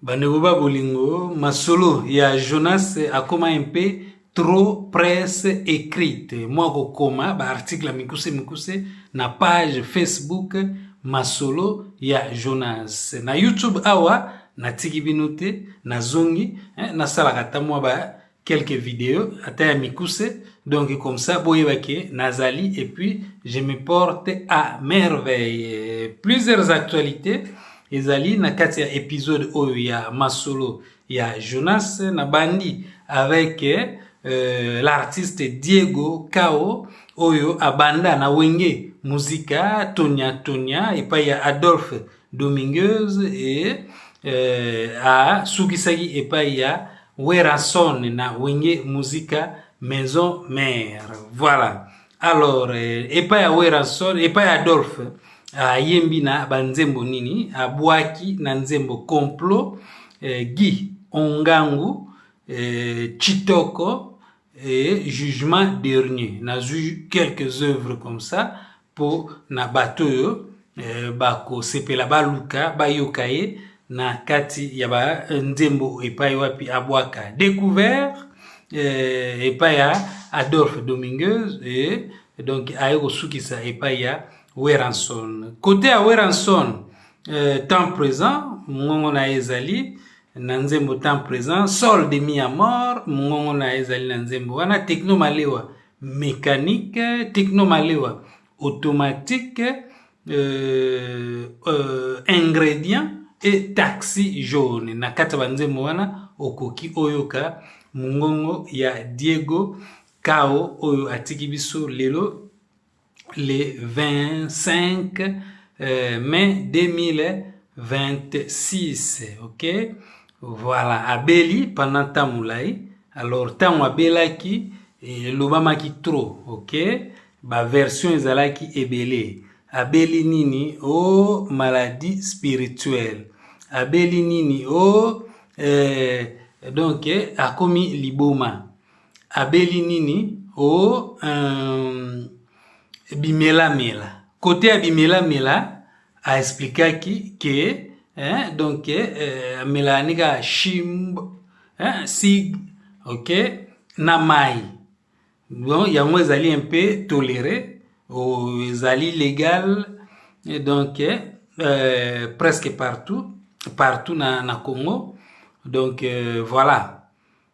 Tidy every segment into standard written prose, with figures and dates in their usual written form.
Bandegoba Bolingo, Masolo, il y a Jonas a comme un peu trop presse écrite. Moi, koma, ba article mikuse, na page Facebook, Masolo, il y a Jonas. Na YouTube, awa, na tiki binote, na zongi, na salakata moi ba quelques vidéos, ata mikuse. Donc, comme ça, boyebake, nazali, et puis, je me porte à merveille. Plusieurs actualités. Ezali na kati ya épisode oyo ya Masolo ya Jonas na bandi avec l'artiste Diego Kao oyo abanda na wenge muzika Tonya et pa ya Adolphe Dominguez et a Sugisagi et pa ya Werason na wenge muzika Maison Mère. Voilà. Alors et pa ya Werason et pa ya Adolphe yembi na banzembo nini abwaki na nzembo complot Guy Ongangu Chitoko et jugement dernier na quelques œuvres comme ça pour na batoyo bako sepela baluka bayokaye na kati ya ba nzembo epai wapi abwaka découvert epai ya Adolphe Dominguez et donc ayeko sukisa epai ya Werason. Côté à Werason, temps présent, Mungongo na ezali, nanzembo temps présent, sol de mi à mort, Mungongo na ezali nanzembo. Wana techno malewa mécanique, techno malewa automatique, ingrédients et taxi jaune. Na kata banzembo wana okoki oyoka Mungongo ya Diego Kao oyo atikibiso lelo le 25 mai 2026, ok? Voilà, abeli pendant tamoulai. Alors, tamu abelaki et lobamaki trop, ok? Ba version ezalaki ebele. Abeli nini o maladie spirituelle. Abeli nini o donc akomi liboma. Abeli nini o Bimela. Côté à Bimela a expliqué que donc Melanika Shimb Sig, ok, Namai. Bon, il y a moins zali un peu toléré aux zali légal et donc presque partout na Congo. Donc voilà.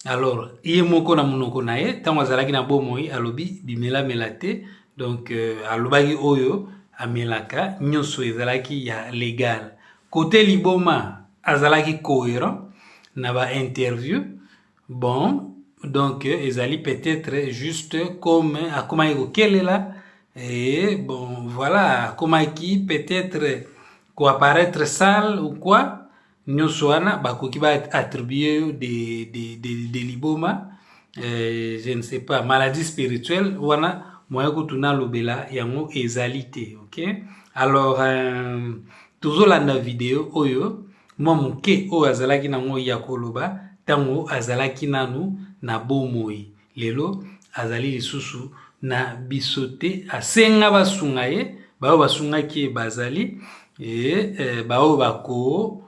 Alors, yemoko na munoko na ye, tango zalaki na bomoi alobi Bimela melate. Donc, alobaki oyo amelaka nyonso ezalaki ya légal. Côté liboma azalaki cohérent na ba interview. Bon, donc ezali peut-être juste comme akomaki kokelela et bon voilà akomaki peut-être ko apparaître sale ou quoi. Nyonso wana bakoki ba attribuer de liboma je ne sais pas maladie spirituelle wana moi kutuna lobela yango ezalité, ok? Alors toujours la vidéo oyo moi muke o azalaki nango ya koloba tango azalaki nanu na bomoi lelo azali lisusu na bisote asenga basunga ye bao basungaki bazali et bao bako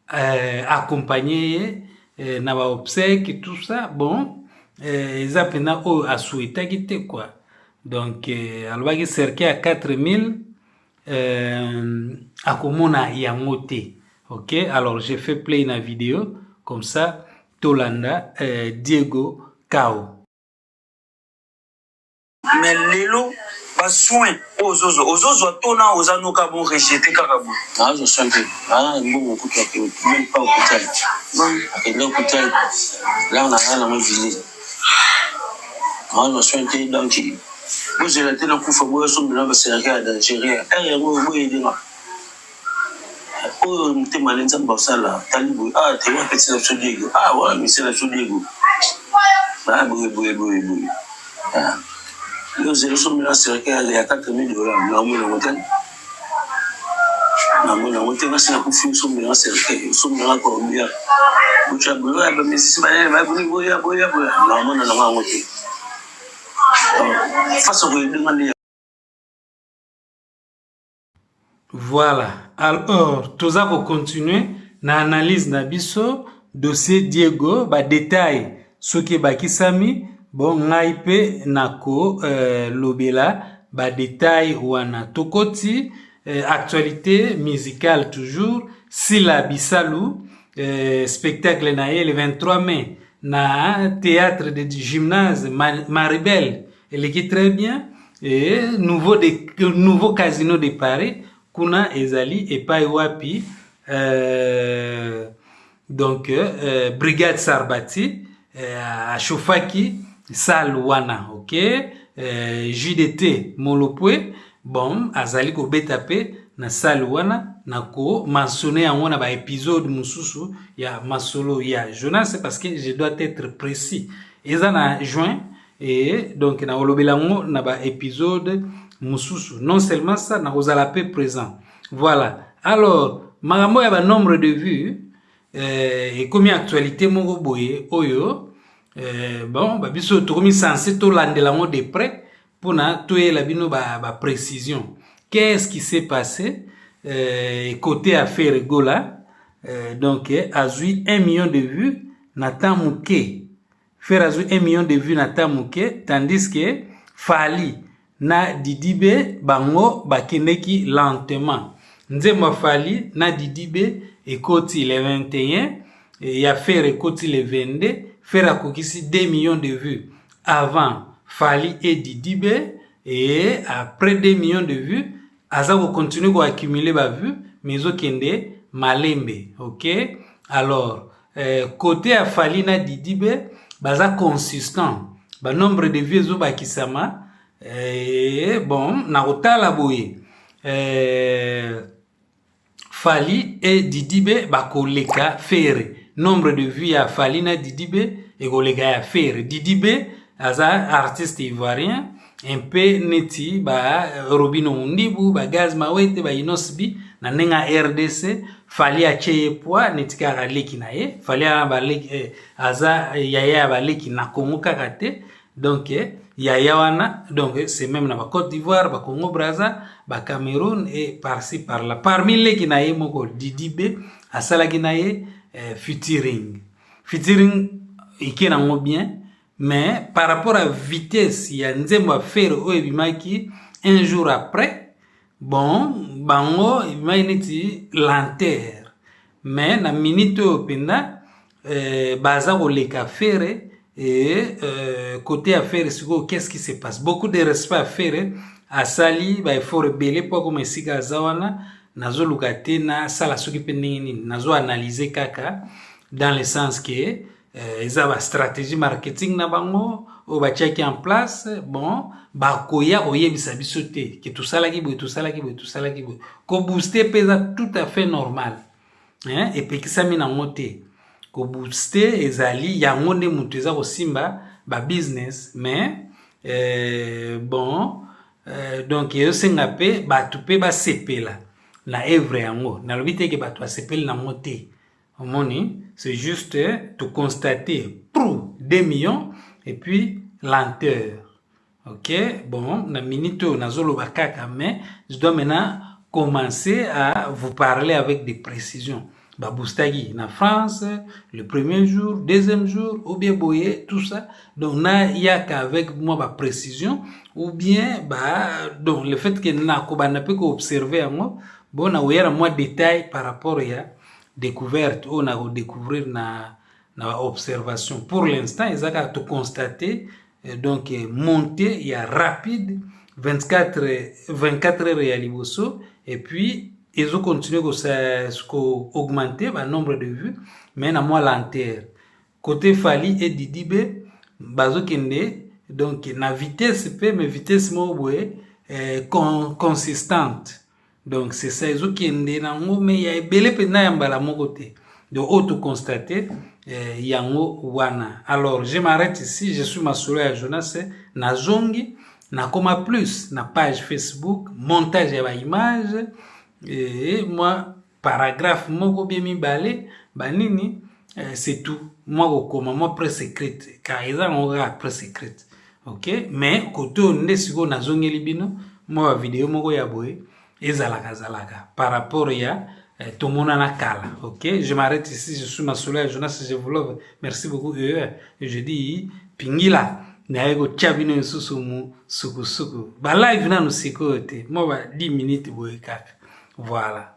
accompagner na ba obsèques tout ça bon eza pena o asuetaki te quoi. Donc, alobaki cercle à 4000 akomona yangote. Ok, alors j'ai fait play na vidéo comme ça Tolanda Diego Kao. Mais lelo ba soin ozozo tona ozanoka bon rejeter kaka bon. Ah je sens que bon ko to même pas au hôpital. Et là hôpital là on a rien à me viser. Ah je sens que donc vous avez été dans le coup de son bilan c'est rien d'Algérie et moi moi oh m'était malin ça bossa là talibou ah t'es un petit la Diego ah ouais mais c'est la Diego ah boy ah nous avons son bilan c'est rien il y a $4000 là moi na moto na sina kufi son bilan c'est rien son bilan combien vous tu as besoin mais si c'est pas boya non moi na nga moto Voilà. Alors, tout ça pour continuer na analyse na biso dossier Diego ba détail soki bakisami bon ngai pe nako lobela ba détail wana tokoti actualité musicale toujours Sila Bisalou spectacle na le 23 mai na théâtre de gymnase Maribel elle qui très bien et nouveau casino de Paris kuna ezali epai wapi donc brigade Sarbati ashofaki salle wana ok JDT Molopwe bon azali ko betape na salle wana nako mentionner yango na ba épisode mususu ya masolo ya Jonas parce que je dois être précis eza na juin et donc na olobelango na ba épisode mususu non seulement ça na ozala pe présent voilà alors magambo ya ba nombre de vues et comme actualité moko boye oyo bon ba biso tokomi censé to landelango de près pona toyela bino ba précision qu'est-ce qui s'est passé côté affaire Gola donc azui 1 million de vues nata muke faire azui 1 million de vues nata muke tandis que Fali na Didibe bango bakendeki lentement nzembo Fali na Didibe ekoti le 21 et affaire ekoti le 22 faire akokisi 2 millions de vues avant Fali et Didibe et après 2 millions de vues aza ko continuer ko accumuler ba vues mais okende malembe ok alors côté à Fali na Didibe baza consistant ba nombre de vues zo bakisama bon na kotala boye Fali et Didibe bakoleka faire nombre de vues à Fali na Didibe et koleka faire Didibe aza artiste ivoirien un peu neti ba Robino Undibu ba Gaz Mawete ba Inosbi na nenga RDC Fali acheye poa neti kaka leki na ye Fali ba leki aza yaya ba leki na Congo kakate donc yaya wana donc c'est même na ba Côte d'Ivoire ba Congo Brazza ba Cameroun et par-ci par-là parmi leki na ye moko Didibe asala ki na ye featuring ikena ngo bien. Mais par rapport à vitesse, il y a nzembo faire oebimaki un jour après. Bon, bango ibimaki lenteur. Mais na minute openda baza ko leka faire et côté affaire siko qu'est-ce qui se passe? Beaucoup de respect à faire à sali ba effort belé pour comme sika zawana nazo lukate na sala soki pendini nazo analyser kaka dans le sens que ils ont une stratégie marketing na bango ou ba check en place bon ba koya oye bisabiso te que tout ça là qui ko booster pesa tout à fait normal hein et puis ça mina monter ko booster ezali yango nde mutu eza ko simba ba business mais bon donc yo senga pe ba tupe ba sepela na evre yango na lobite ke ba to sepela na monter Moni, c'est juste de constater pour 2 millions et puis lenteur. Ok, bon, na minito nazolo bakaka, mais je dois maintenant commencer à vous parler avec des précisions. Baboustagi na France, le premier jour, deuxième jour, ou bien boye, tout ça. Donc, na ya qu'avec moi ba précision, ou bien donc le fait que na ko ba na peut observer moi, bon na ouera moi détail par rapport à découverte ou na découvrir na observation. Pour l'instant, ils ont tout constater donc monter il y a rapide 24 heures à Liboso et puis ils ont continué à augmenter le nombre de vues mais na moi lenteur côté Fali et Didibe bazo kende donc na vitesse peu mais vitesse mo consistante. Donc c'est ça ils ont kende na ngo mais il y a belé pena ya mbala moko te de auto constater yango wana. Alors je m'arrête ici, je suis Masolo ya Jonas na zongi na koma plus na page Facebook montage ya ba image et moi paragraphe moko bien mibale banini c'est tout moi kokoma moi presse secrète car ils ont un presse secrète. OK mais côté onde siko na zongi libino moi vidéo moko ya boye ezalaka par rapport ya tout le monde en a kala, ok? Je m'arrête ici, je suis Massoula Jonas, je vous love. Merci beaucoup, et je dis, pingila, naego chabino susumu, suku. Ba live na no sikote, moi 10 minutes boy kaka. Voilà.